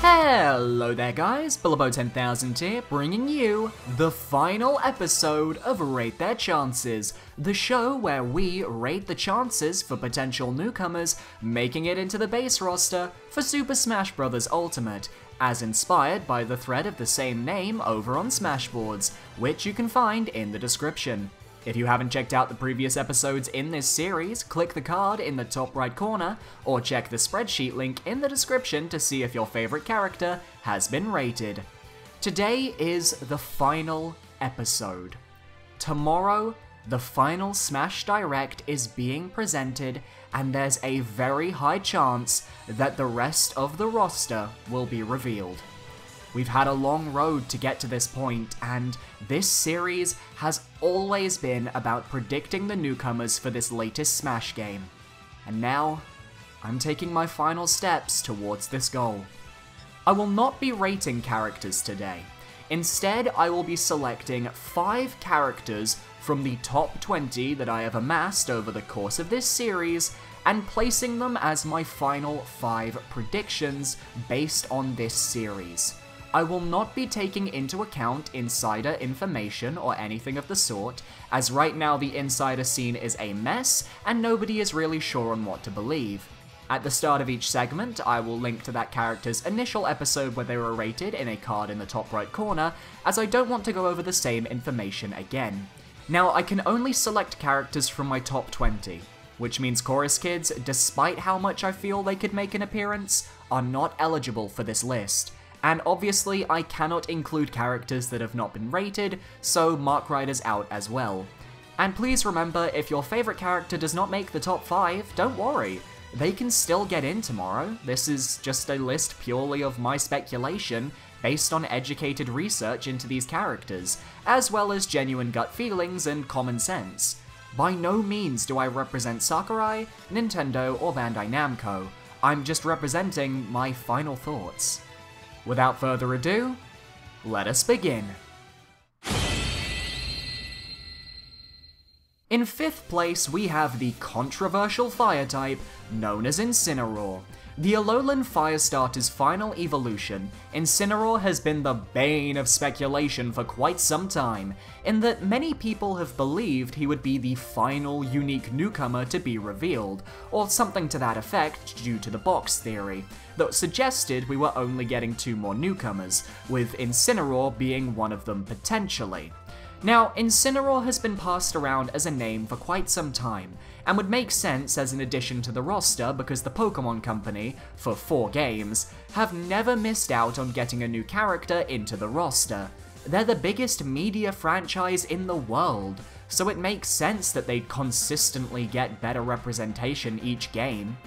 Hello there guys, Bilbo10000 here, bringing you the final episode of Rate Their Chances, the show where we rate the chances for potential newcomers making it into the base roster for Super Smash Bros. Ultimate, as inspired by the thread of the same name over on Smashboards, which you can find in the description. If you haven't checked out the previous episodes in this series, click the card in the top right corner, or check the spreadsheet link in the description to see if your favorite character has been rated. Today is the final episode. Tomorrow, the final Smash Direct is being presented, and there's a very high chance that the rest of the roster will be revealed. We've had a long road to get to this point, and this series has always been about predicting the newcomers for this latest Smash game. And now, I'm taking my final steps towards this goal. I will not be rating characters today. Instead, I will be selecting 5 characters from the top 20 that I have amassed over the course of this series, and placing them as my final 5 predictions based on this series. I will not be taking into account insider information or anything of the sort, as right now the insider scene is a mess and nobody is really sure on what to believe. At the start of each segment, I will link to that character's initial episode where they were rated in a card in the top right corner, as I don't want to go over the same information again. Now, I can only select characters from my top 20, which means Chorus Kids, despite how much I feel they could make an appearance, are not eligible for this list. And obviously, I cannot include characters that have not been rated, so Mark Ryder's out as well. And please remember, if your favourite character does not make the top 5, don't worry. They can still get in tomorrow. This is just a list purely of my speculation, based on educated research into these characters, as well as genuine gut feelings and common sense. By no means do I represent Sakurai, Nintendo, or Bandai Namco. I'm just representing my final thoughts. Without further ado, let us begin. In 5th place, we have the controversial fire type known as Incineroar. The Alolan Firestarter's final evolution, Incineroar has been the bane of speculation for quite some time, in that many people have believed he would be the final unique newcomer to be revealed, or something to that effect due to the box theory, that suggested we were only getting 2 more newcomers, with Incineroar being one of them potentially. Now, Incineroar has been passed around as a name for quite some time, and would make sense as an addition to the roster because the Pokemon Company, for 4 games, have never missed out on getting a new character into the roster. They're the biggest media franchise in the world, so it makes sense that they'd consistently get better representation each game.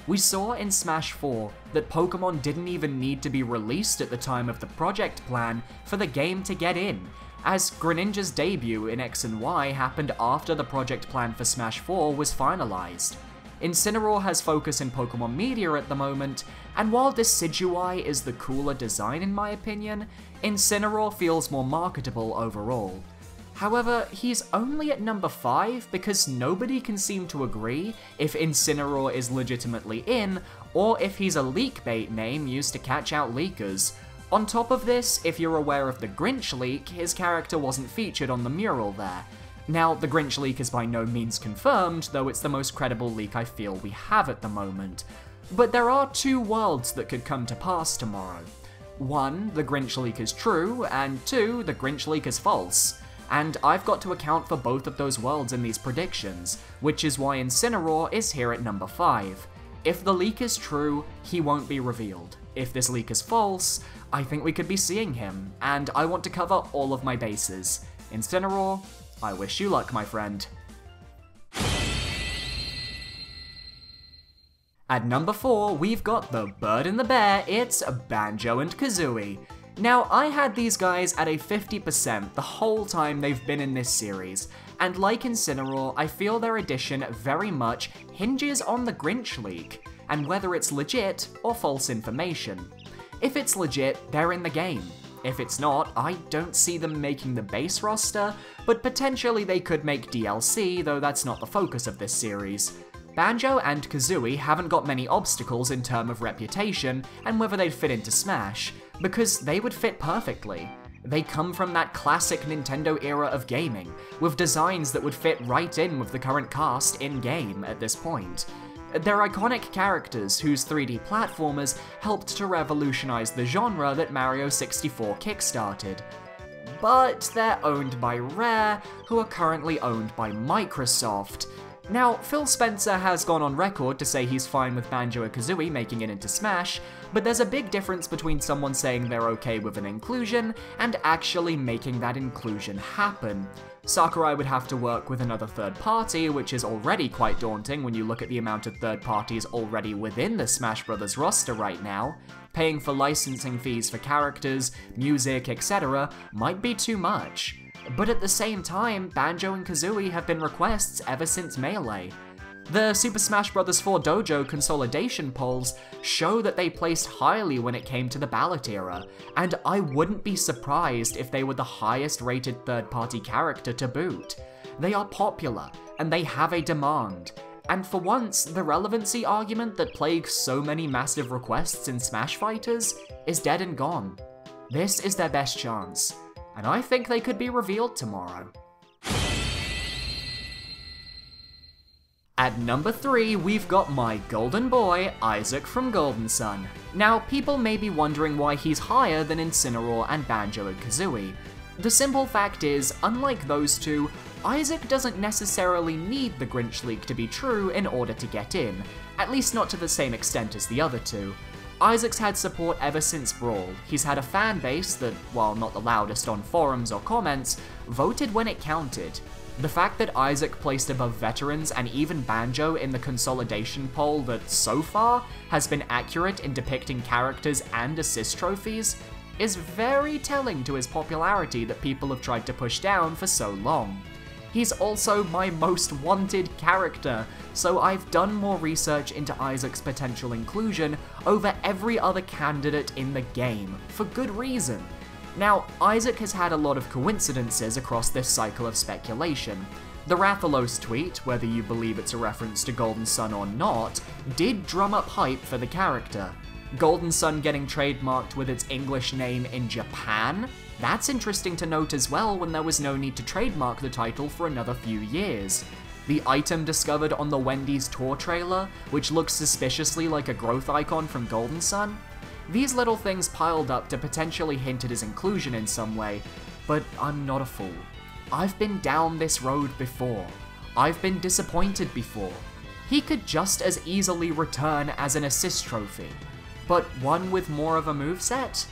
We saw in Smash 4 that Pokemon didn't even need to be released at the time of the project plan for the game to get in, as Greninja's debut in X and Y happened after the project plan for Smash 4 was finalized. Incineroar has focus in Pokemon media at the moment, and while Decidueye is the cooler design in my opinion, Incineroar feels more marketable overall. However, he's only at number 5 because nobody can seem to agree if Incineroar is legitimately in, or if he's a leak bait name used to catch out leakers. On top of this, if you're aware of the Grinch leak, his character wasn't featured on the mural there. Now, the Grinch leak is by no means confirmed, though it's the most credible leak I feel we have at the moment. But there are 2 worlds that could come to pass tomorrow. 1, the Grinch leak is true, and 2, the Grinch leak is false. And I've got to account for both of those worlds in these predictions, which is why Incineroar is here at number 5. If the leak is true, he won't be revealed. If this leak is false, I think we could be seeing him, and I want to cover all of my bases. Incineroar, I wish you luck, my friend. At number 4, we've got the bird and the bear, it's Banjo and Kazooie. Now, I had these guys at a 50% the whole time they've been in this series, and like Incineroar, I feel their addition very much hinges on the Grinch leak, and whether it's legit or false information. If it's legit, they're in the game. If it's not, I don't see them making the base roster, but potentially they could make DLC, though that's not the focus of this series. Banjo and Kazooie haven't got many obstacles in terms of reputation and whether they'd fit into Smash, because they would fit perfectly. They come from that classic Nintendo era of gaming, with designs that would fit right in with the current cast in-game at this point. They're iconic characters whose 3D platformers helped to revolutionize the genre that Mario 64 kickstarted. But they're owned by Rare, who are currently owned by Microsoft. Now, Phil Spencer has gone on record to say he's fine with Banjo-Kazooie making it into Smash, but there's a big difference between someone saying they're okay with an inclusion and actually making that inclusion happen. Sakurai would have to work with another third party, which is already quite daunting when you look at the amount of third parties already within the Smash Bros. Roster right now. Paying for licensing fees for characters, music, etc. might be too much. But at the same time, Banjo and Kazooie have been requests ever since Melee. The Super Smash Bros. 4 Dojo consolidation polls show that they placed highly when it came to the ballot era, and I wouldn't be surprised if they were the highest rated third-party character to boot. They are popular, and they have a demand. And for once, the relevancy argument that plagues so many massive requests in Smash Fighters is dead and gone. This is their best chance, and I think they could be revealed tomorrow. At number 3, we've got my golden boy, Isaac from Golden Sun. Now, people may be wondering why he's higher than Incineroar and Banjo and Kazooie. The simple fact is, unlike those two, Isaac doesn't necessarily need the Grinch leak to be true in order to get in, at least not to the same extent as the other two. Isaac's had support ever since Brawl. He's had a fan base that, while not the loudest on forums or comments, voted when it counted. The fact that Isaac placed above veterans and even Banjo in the consolidation poll that, so far, has been accurate in depicting characters and assist trophies is very telling to his popularity that people have tried to push down for so long. He's also my most wanted character, so I've done more research into Isaac's potential inclusion over every other candidate in the game, for good reason. Now, Isaac has had a lot of coincidences across this cycle of speculation. The Rathalos tweet, whether you believe it's a reference to Golden Sun or not, did drum up hype for the character. Golden Sun getting trademarked with its English name in Japan? That's interesting to note as well when there was no need to trademark the title for another few years. The item discovered on the Wendy's tour trailer, which looks suspiciously like a growth icon from Golden Sun? These little things piled up to potentially hint at his inclusion in some way, but I'm not a fool. I've been down this road before. I've been disappointed before. He could just as easily return as an assist trophy, but one with more of a moveset?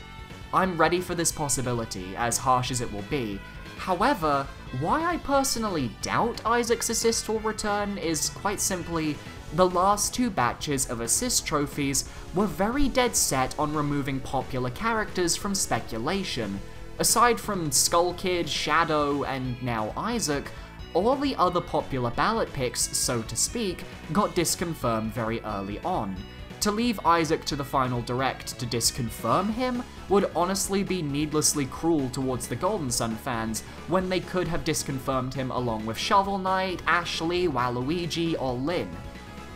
I'm ready for this possibility, as harsh as it will be. However, why I personally doubt Isaac's assist will return is quite simply, the last two batches of assist trophies were very dead set on removing popular characters from speculation. Aside from Skull Kid, Shadow, and now Isaac, all the other popular ballot picks, so to speak, got disconfirmed very early on. To leave Isaac to the final direct to disconfirm him would honestly be needlessly cruel towards the Golden Sun fans when they could have disconfirmed him along with Shovel Knight, Ashley, Waluigi, or Lyn.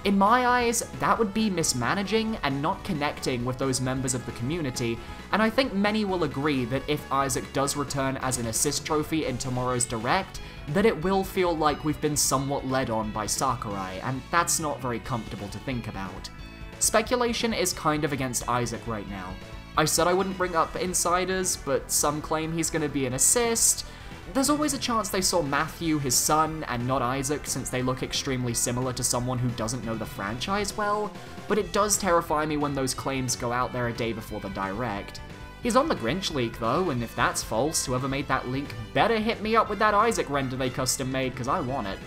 In my eyes, that would be mismanaging and not connecting with those members of the community, and I think many will agree that if Isaac does return as an assist trophy in tomorrow's direct, that it will feel like we've been somewhat led on by Sakurai, and that's not very comfortable to think about. Speculation is kind of against Isaac right now. I said I wouldn't bring up insiders, but some claim he's gonna be an assist. There's always a chance they saw Matthew, his son, and not Isaac, since they look extremely similar to someone who doesn't know the franchise well, but it does terrify me when those claims go out there a day before the direct. He's on the Grinch leak though, and if that's false, whoever made that leak better hit me up with that Isaac render they custom made, cause I want it.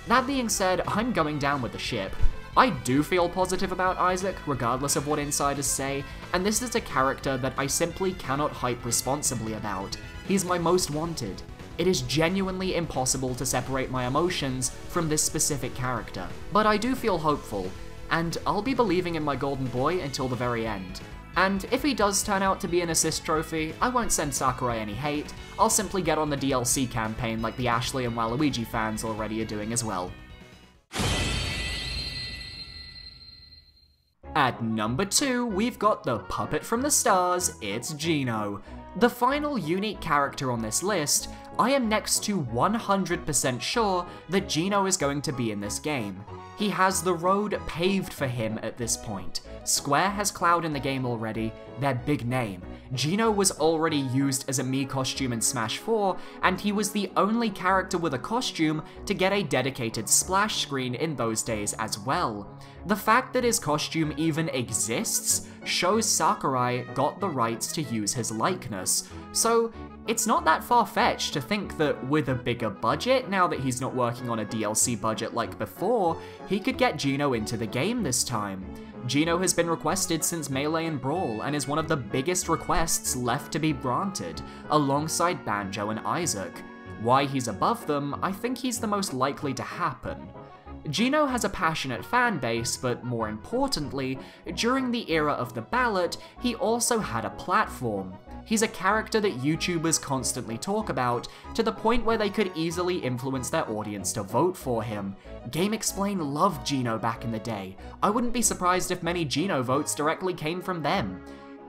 That being said, I'm going down with the ship. I do feel positive about Isaac, regardless of what insiders say, and this is a character that I simply cannot hype responsibly about. He's my most wanted. It is genuinely impossible to separate my emotions from this specific character, but I do feel hopeful, and I'll be believing in my golden boy until the very end. And if he does turn out to be an assist trophy, I won't send Sakurai any hate, I'll simply get on the DLC campaign like the Ashley and Waluigi fans already are doing as well. At number 2, we've got the puppet from the stars, it's Gino. The final unique character on this list, I am next to 100% sure that Gino is going to be in this game. He has the road paved for him at this point. Square has Cloud in the game already, their big name. Gino was already used as a Mii costume in Smash 4, and he was the only character with a costume to get a dedicated splash screen in those days as well. The fact that his costume even exists shows Sakurai got the rights to use his likeness, so it's not that far-fetched to think that with a bigger budget, now that he's not working on a DLC budget like before, he could get Gino into the game this time. Gino has been requested since Melee and Brawl, and is one of the biggest requests left to be granted, alongside Banjo and Isaac. Why he's above them, I think he's the most likely to happen. Gino has a passionate fan base, but more importantly, during the era of the ballot, he also had a platform. He's a character that YouTubers constantly talk about, to the point where they could easily influence their audience to vote for him. GameXplain loved Gino back in the day. I wouldn't be surprised if many Gino votes directly came from them.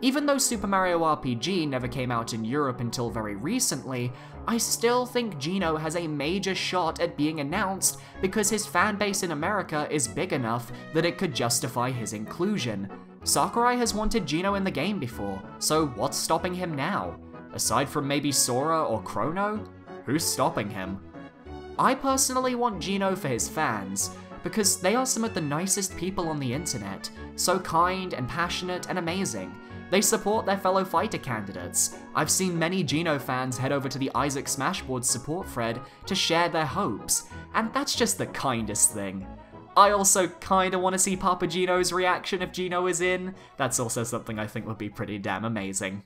Even though Super Mario RPG never came out in Europe until very recently, I still think Gino has a major shot at being announced because his fanbase in America is big enough that it could justify his inclusion. Sakurai has wanted Gino in the game before, so what's stopping him now? Aside from maybe Sora or Chrono? Who's stopping him? I personally want Gino for his fans, because they are some of the nicest people on the internet, so kind and passionate and amazing. They support their fellow fighter candidates. I've seen many Gino fans head over to the Isaac Smashboard support thread to share their hopes, and that's just the kindest thing. I also kinda wanna see Papa Gino's reaction if Gino is in. That's also something I think would be pretty damn amazing.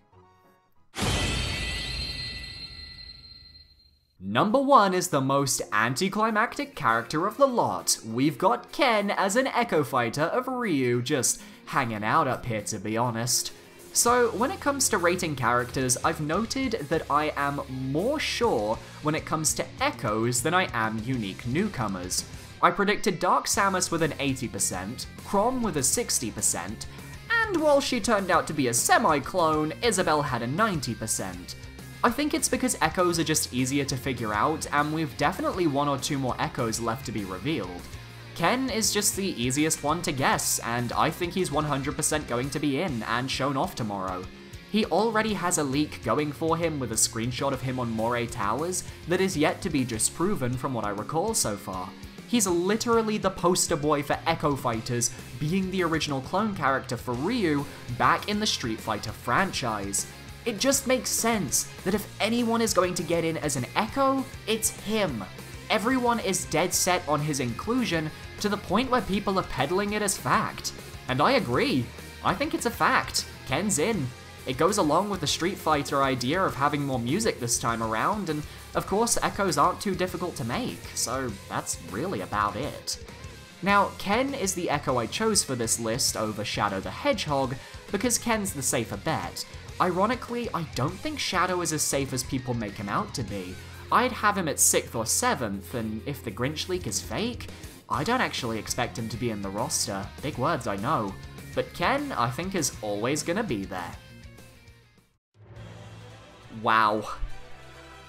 Number 1 is the most anticlimactic character of the lot. We've got Ken as an Echo Fighter of Ryu, just hanging out up here to be honest. So when it comes to rating characters, I've noted that I am more sure when it comes to Echoes than I am unique newcomers. I predicted Dark Samus with an 80%, Chrom with a 60%, and while she turned out to be a semi-clone, Isabelle had a 90%. I think it's because Echoes are just easier to figure out, and we've definitely 1 or 2 more Echoes left to be revealed. Ken is just the easiest one to guess, and I think he's 100% going to be in and shown off tomorrow. He already has a leak going for him with a screenshot of him on Moray Towers that is yet to be disproven from what I recall so far. He's literally the poster boy for Echo Fighters, being the original clone character for Ryu back in the Street Fighter franchise. It just makes sense that if anyone is going to get in as an Echo, it's him. Everyone is dead set on his inclusion to the point where people are peddling it as fact. And I agree. I think it's a fact. Ken's in. It goes along with the Street Fighter idea of having more music this time around, and of course Echoes aren't too difficult to make, so that's really about it. Now, Ken is the Echo I chose for this list over Shadow the Hedgehog, because Ken's the safer bet. Ironically, I don't think Shadow is as safe as people make him out to be. I'd have him at 6th or 7th, and if the Grinch leak is fake, I don't actually expect him to be in the roster. Big words, I know. But Ken, I think, is always gonna be there. Wow.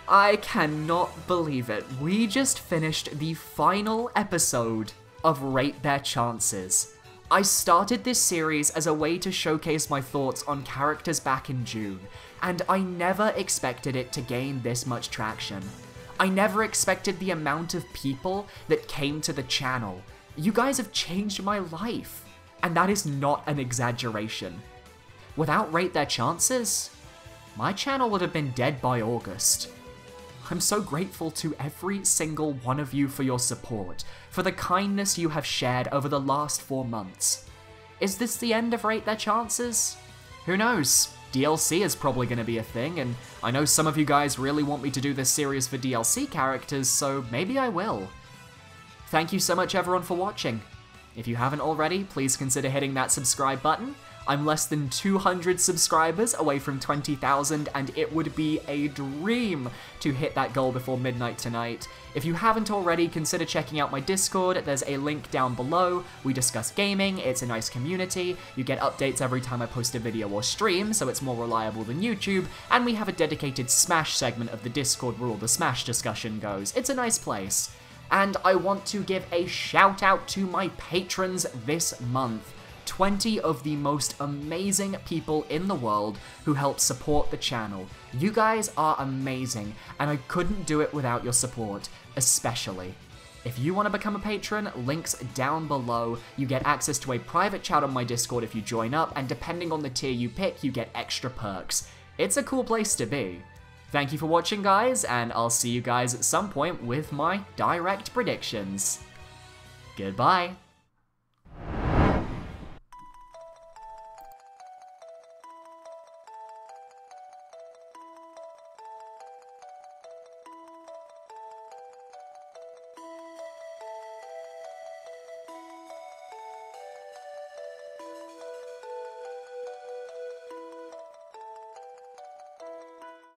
I cannot believe it. We just finished the final episode of Rate Their Chances. I started this series as a way to showcase my thoughts on characters back in June, and I never expected it to gain this much traction. I never expected the amount of people that came to the channel. You guys have changed my life, and that is not an exaggeration. Without Rate Their Chances, my channel would have been dead by August. I'm so grateful to every single one of you for your support, for the kindness you have shared over the last 4 months. Is this the end of Rate Their Chances? Who knows? DLC is probably going to be a thing, and I know some of you guys really want me to do this series for DLC characters, so maybe I will. Thank you so much everyone for watching. If you haven't already, please consider hitting that subscribe button. I'm less than 200 subscribers away from 20,000, and it would be a dream to hit that goal before midnight tonight. If you haven't already, consider checking out my Discord. There's a link down below. We discuss gaming, it's a nice community, you get updates every time I post a video or stream, so it's more reliable than YouTube, and we have a dedicated Smash segment of the Discord where all the Smash discussion goes. It's a nice place. And I want to give a shout out to my patrons this month. 20 of the most amazing people in the world who help support the channel. You guys are amazing, and I couldn't do it without your support, especially. If you want to become a patron, links down below. You get access to a private chat on my Discord if you join up, and depending on the tier you pick, you get extra perks. It's a cool place to be. Thank you for watching, guys, and I'll see you guys at some point with my direct predictions. Goodbye.